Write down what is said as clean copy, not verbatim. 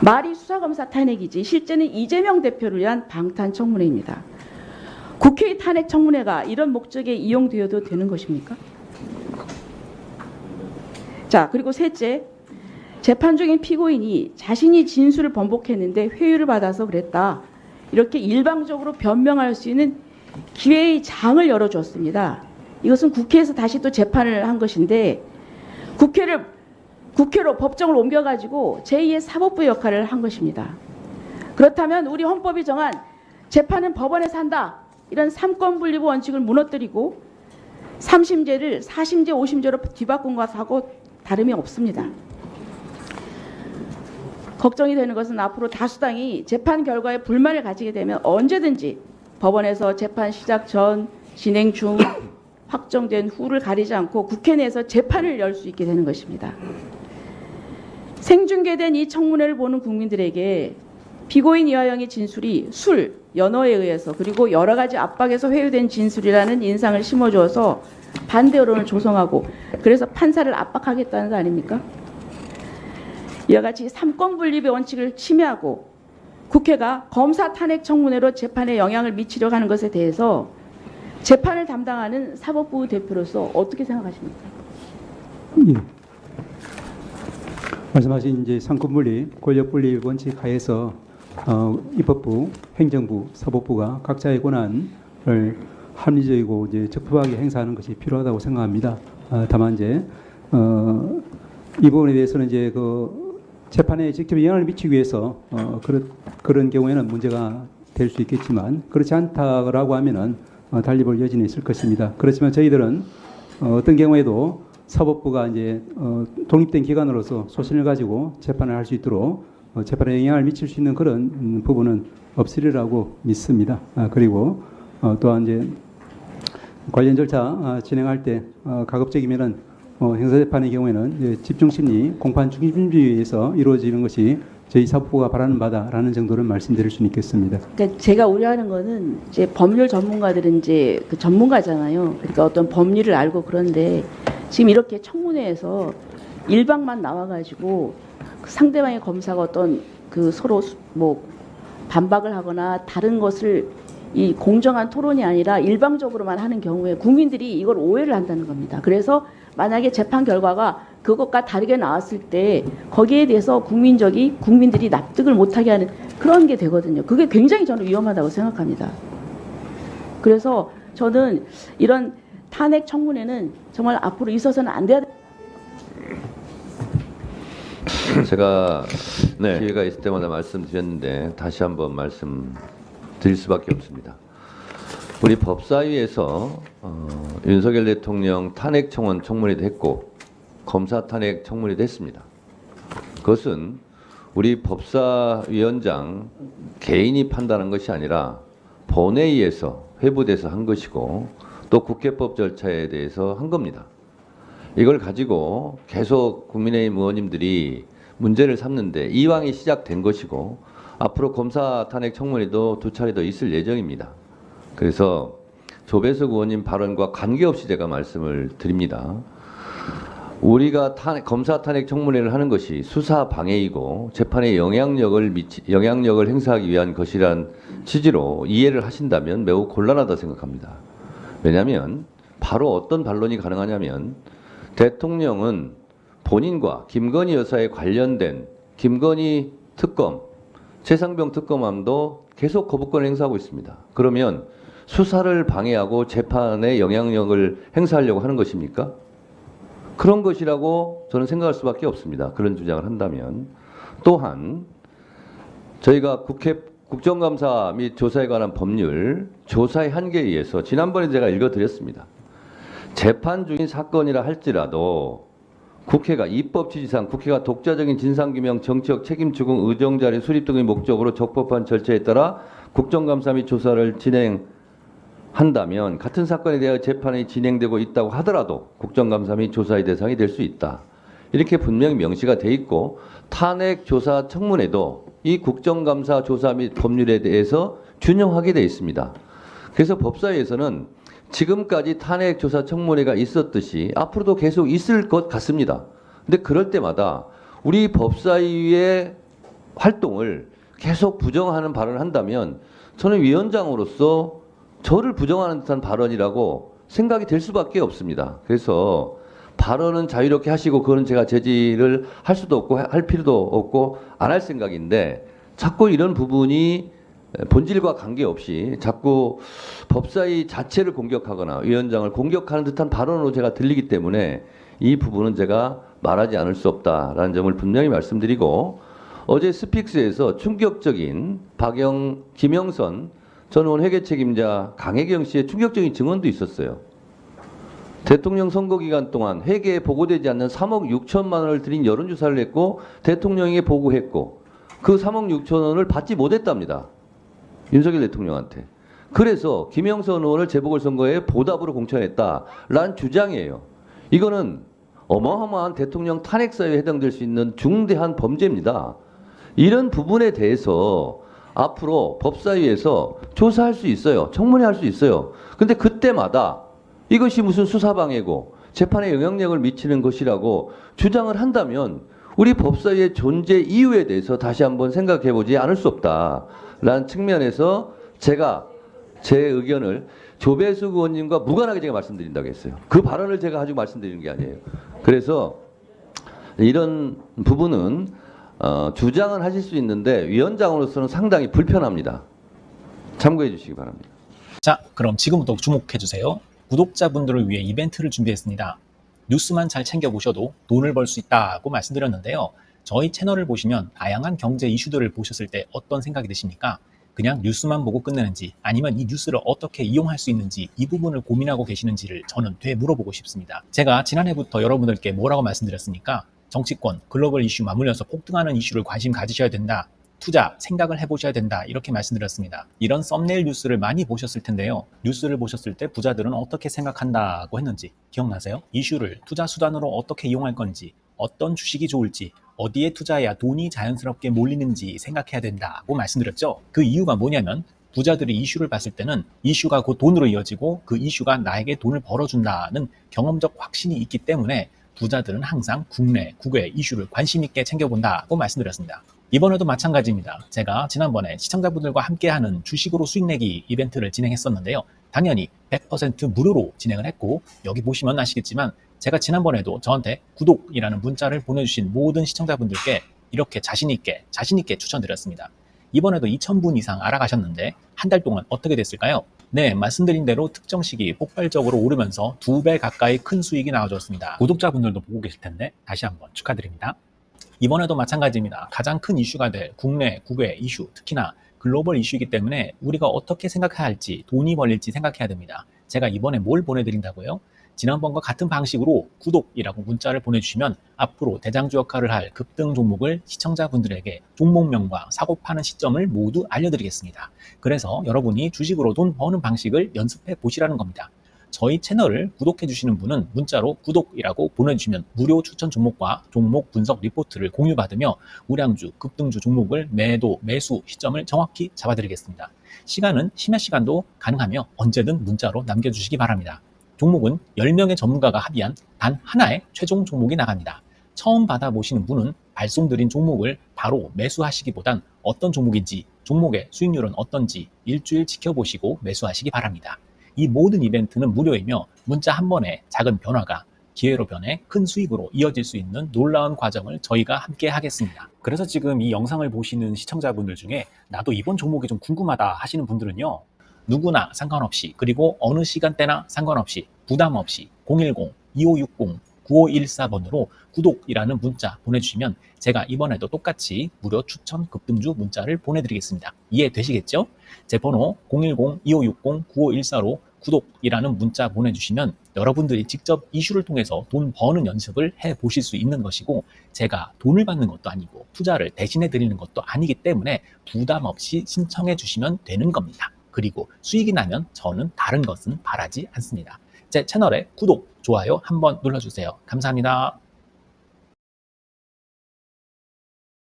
말이 수사검사 탄핵이지 실제는 이재명 대표를 위한 방탄청문회입니다. 국회의 탄핵청문회가 이런 목적에 이용되어도 되는 것입니까? 자, 그리고 셋째, 재판 중인 피고인이 자신이 진술을 번복했는데 회유를 받아서 그랬다, 이렇게 일방적으로 변명할 수 있는 기회의 장을 열어주었습니다. 이것은 국회에서 다시 또 재판을 한 것인데 국회로 법정을 옮겨가지고 제2의 사법부 역할을 한 것입니다. 그렇다면 우리 헌법이 정한 재판은 법원에서 한다, 이런 삼권분립 원칙을 무너뜨리고 3심제를 4심제, 5심제로 뒤바꾼 것하고 다름이 없습니다. 걱정이 되는 것은 앞으로 다수당이 재판 결과에 불만을 가지게 되면 언제든지 법원에서 재판 시작 전, 진행 중, 확정된 후를 가리지 않고 국회 내에서 재판을 열 수 있게 되는 것입니다. 생중계된 이 청문회를 보는 국민들에게 피고인 이화영의 진술이 술, 연어에 의해서 그리고 여러 가지 압박에서 회유된 진술이라는 인상을 심어주어서 반대 여론을 조성하고 그래서 판사를 압박하겠다는 거 아닙니까? 이와 같이 삼권분립의 원칙을 침해하고 국회가 검사 탄핵 청문회로 재판에 영향을 미치려고 하는 것에 대해서 재판을 담당하는 사법부 대표로서 어떻게 생각하십니까? 예. 말씀하신 이제 삼권분립, 권력분립 원칙 하에서 입법부, 행정부, 사법부가 각자의 권한을 합리적이고 이제 적법하게 행사하는 것이 필요하다고 생각합니다. 다만 이제 이 부분에 대해서는 이제 그 재판에 직접 영향을 미치기 위해서 그런 경우에는 문제가 될 수 있겠지만 그렇지 않다라고 하면은 달리 볼 여지는 있을 것입니다. 그렇지만 저희들은 어떤 경우에도 사법부가 이제 독립된 기관으로서 소신을 가지고 재판을 할 수 있도록 재판에 영향을 미칠 수 있는 그런 부분은 없으리라고 믿습니다. 그리고 또한 이제 관련 절차 진행할 때 가급적이면은 형사재판의 경우에는 집중심리, 공판 중심주의에서 이루어지는 것이 저희 사법부가 바라는 바다라는 정도는 말씀드릴 수는 있겠습니다. 그러니까 제가 우려하는 거는 이제 법률 전문가들은 이제 그 전문가잖아요. 그러니까 어떤 법률을 알고 그런데 지금 이렇게 청문회에서 일방만 나와가지고 그 상대방의 검사가 어떤 그 서로 뭐 반박을 하거나 다른 것을 이 공정한 토론이 아니라 일방적으로만 하는 경우에 국민들이 이걸 오해를 한다는 겁니다. 그래서 만약에 재판 결과가 그것과 다르게 나왔을 때 거기에 대해서 국민들이 납득을 못하게 하는 그런 게 되거든요. 그게 굉장히 저는 위험하다고 생각합니다. 그래서 저는 이런 탄핵 청문회는 정말 앞으로 있어서는 안 돼야. 제가 기회가 있을 때마다 말씀드렸는데 다시 한번 말씀드릴 수밖에 없습니다. 우리 법사위에서 윤석열 대통령 탄핵 청원 청문회도 했고 검사 탄핵 청문회도 했습니다. 그것은 우리 법사위원장 개인이 판단한 것이 아니라 본회의에서 회부돼서 한 것이고 또 국회법 절차에 대해서 한 겁니다. 이걸 가지고 계속 국민의힘 의원님들이 문제를 삼는데 이왕이 시작된 것이고 앞으로 검사 탄핵 청문회도 2차례 더 있을 예정입니다. 그래서 조배석 의원님 발언과 관계없이 제가 말씀을 드립니다. 우리가 검사 탄핵 청문회를 하는 것이 수사 방해이고 재판에 영향력을 행사하기 위한 것이란 취지로 이해를 하신다면 매우 곤란하다 생각합니다. 왜냐하면 바로 어떤 반론이 가능하냐면 대통령은 본인과 김건희 여사에 관련된 김건희 특검, 최상병 특검함도 계속 거부권을 행사하고 있습니다. 그러면 수사를 방해하고 재판에 영향력을 행사하려고 하는 것입니까? 그런 것이라고 저는 생각할 수밖에 없습니다. 그런 주장을 한다면. 또한 저희가 국정감사 및 조사에 관한 법률 조사의 한계에 의해서 지난번에 제가 읽어드렸습니다. 재판 중인 사건이라 할지라도 국회가 입법 취지상 국회가 독자적인 진상규명, 정치적 책임 추궁, 의정자료 수립 등의 목적으로 적법한 절차에 따라 국정감사 및 조사를 진행한다면 같은 사건에 대하여 재판이 진행되고 있다고 하더라도 국정감사 및 조사의 대상이 될 수 있다. 이렇게 분명히 명시가 돼 있고 탄핵 조사 청문회도 이 국정감사 조사 및 법률에 대해서 균형하게 돼 있습니다. 그래서 법사위에서는 지금까지 탄핵 조사 청문회가 있었듯이 앞으로도 계속 있을 것 같습니다. 근데 그럴 때마다 우리 법사위의 활동을 계속 부정하는 발언을 한다면 저는 위원장으로서 저를 부정하는 듯한 발언이라고 생각이 될 수밖에 없습니다. 그래서 발언은 자유롭게 하시고 그거는 제가 제지를 할 수도 없고 할 필요도 없고 안 할 생각인데 자꾸 이런 부분이 본질과 관계없이 자꾸 법사위 자체를 공격하거나 위원장을 공격하는 듯한 발언으로 제가 들리기 때문에 이 부분은 제가 말하지 않을 수 없다라는 점을 분명히 말씀드리고 어제 스픽스에서 충격적인 김영선 전 의원 회계 책임자 강혜경 씨의 충격적인 증언도 있었어요. 대통령 선거 기간 동안 회계에 보고되지 않는 3억 6천만 원을 들인 여론조사를 했고 대통령에게 보고했고 그 3억 6천 원을 받지 못했답니다. 윤석열 대통령한테. 그래서 김영선 의원을 재보궐선거에 보답으로 공천했다라는 주장이에요. 이거는 어마어마한 대통령 탄핵 사유에 해당될 수 있는 중대한 범죄입니다. 이런 부분에 대해서 앞으로 법사위에서 조사할 수 있어요. 청문회 할 수 있어요. 근데 그때마다 이것이 무슨 수사방해고 재판에 영향력을 미치는 것이라고 주장을 한다면 우리 법사위의 존재 이유에 대해서 다시 한번 생각해 보지 않을 수 없다라는 측면에서 제가 제 의견을 조배수 의원님과 무관하게 제가 말씀드린다고 했어요. 그 발언을 제가 가지고 말씀드리는 게 아니에요. 그래서 이런 부분은 주장은 하실 수 있는데 위원장으로서는 상당히 불편합니다. 참고해 주시기 바랍니다. 자, 그럼 지금부터 주목해 주세요. 구독자분들을 위해 이벤트를 준비했습니다. 뉴스만 잘 챙겨보셔도 돈을 벌 수 있다고 말씀드렸는데요. 저희 채널을 보시면 다양한 경제 이슈들을 보셨을 때 어떤 생각이 드십니까? 그냥 뉴스만 보고 끝내는지 아니면 이 뉴스를 어떻게 이용할 수 있는지 이 부분을 고민하고 계시는지를 저는 되물어보고 싶습니다. 제가 지난해부터 여러분들께 뭐라고 말씀드렸습니까? 정치권, 글로벌 이슈 맞물려서 폭등하는 이슈를 관심 가지셔야 된다. 투자, 생각을 해보셔야 된다. 이렇게 말씀드렸습니다. 이런 썸네일 뉴스를 많이 보셨을 텐데요. 뉴스를 보셨을 때 부자들은 어떻게 생각한다고 했는지 기억나세요? 이슈를 투자 수단으로 어떻게 이용할 건지, 어떤 주식이 좋을지, 어디에 투자해야 돈이 자연스럽게 몰리는지 생각해야 된다고 말씀드렸죠. 그 이유가 뭐냐면 부자들이 이슈를 봤을 때는 이슈가 곧 돈으로 이어지고 그 이슈가 나에게 돈을 벌어준다는 경험적 확신이 있기 때문에 부자들은 항상 국내, 국외 이슈를 관심 있게 챙겨본다고 말씀드렸습니다. 이번에도 마찬가지입니다. 제가 지난번에 시청자분들과 함께하는 주식으로 수익 내기 이벤트를 진행했었는데요. 당연히 100% 무료로 진행을 했고 여기 보시면 아시겠지만 제가 지난번에도 저한테 구독이라는 문자를 보내주신 모든 시청자분들께 이렇게 자신있게 추천드렸습니다. 이번에도 2,000분 이상 알아가셨는데 한 달 동안 어떻게 됐을까요? 네, 말씀드린 대로 특정 시기 폭발적으로 오르면서 2배 가까이 큰 수익이 나와줬습니다. 구독자분들도 보고 계실 텐데 다시 한번 축하드립니다. 이번에도 마찬가지입니다. 가장 큰 이슈가 될 국내, 국외 이슈, 특히나 글로벌 이슈이기 때문에 우리가 어떻게 생각해야 할지, 돈이 벌릴지 생각해야 됩니다. 제가 이번에 뭘 보내드린다고요? 지난번과 같은 방식으로 구독이라고 문자를 보내주시면 앞으로 대장주 역할을 할 급등 종목을 시청자분들에게 종목명과 사고 파는 시점을 모두 알려드리겠습니다. 그래서 여러분이 주식으로 돈 버는 방식을 연습해 보시라는 겁니다. 저희 채널을 구독해 주시는 분은 문자로 구독이라고 보내주시면 무료 추천 종목과 종목 분석 리포트를 공유받으며 우량주, 급등주 종목을 매도, 매수 시점을 정확히 잡아드리겠습니다. 시간은 심야 시간도 가능하며 언제든 문자로 남겨주시기 바랍니다. 종목은 10명의 전문가가 합의한 단 하나의 최종 종목이 나갑니다. 처음 받아보시는 분은 발송드린 종목을 바로 매수하시기보단 어떤 종목인지, 종목의 수익률은 어떤지 일주일 지켜보시고 매수하시기 바랍니다. 이 모든 이벤트는 무료이며 문자 한 번에 작은 변화가 기회로 변해 큰 수익으로 이어질 수 있는 놀라운 과정을 저희가 함께 하겠습니다. 그래서 지금 이 영상을 보시는 시청자분들 중에 나도 이번 종목이 좀 궁금하다 하시는 분들은요. 누구나 상관없이 그리고 어느 시간대나 상관없이 부담 없이 010-2560-9514번으로 구독이라는 문자 보내주시면 제가 이번에도 똑같이 무료 추천 급등주 문자를 보내드리겠습니다. 이해되시겠죠? 제 번호 010-2560-9514로 구독이라는 문자 보내주시면 여러분들이 직접 이슈를 통해서 돈 버는 연습을 해보실 수 있는 것이고 제가 돈을 받는 것도 아니고 투자를 대신해 드리는 것도 아니기 때문에 부담 없이 신청해 주시면 되는 겁니다. 그리고 수익이 나면 저는 다른 것은 바라지 않습니다. 제 채널에 구독, 좋아요 한번 눌러주세요. 감사합니다.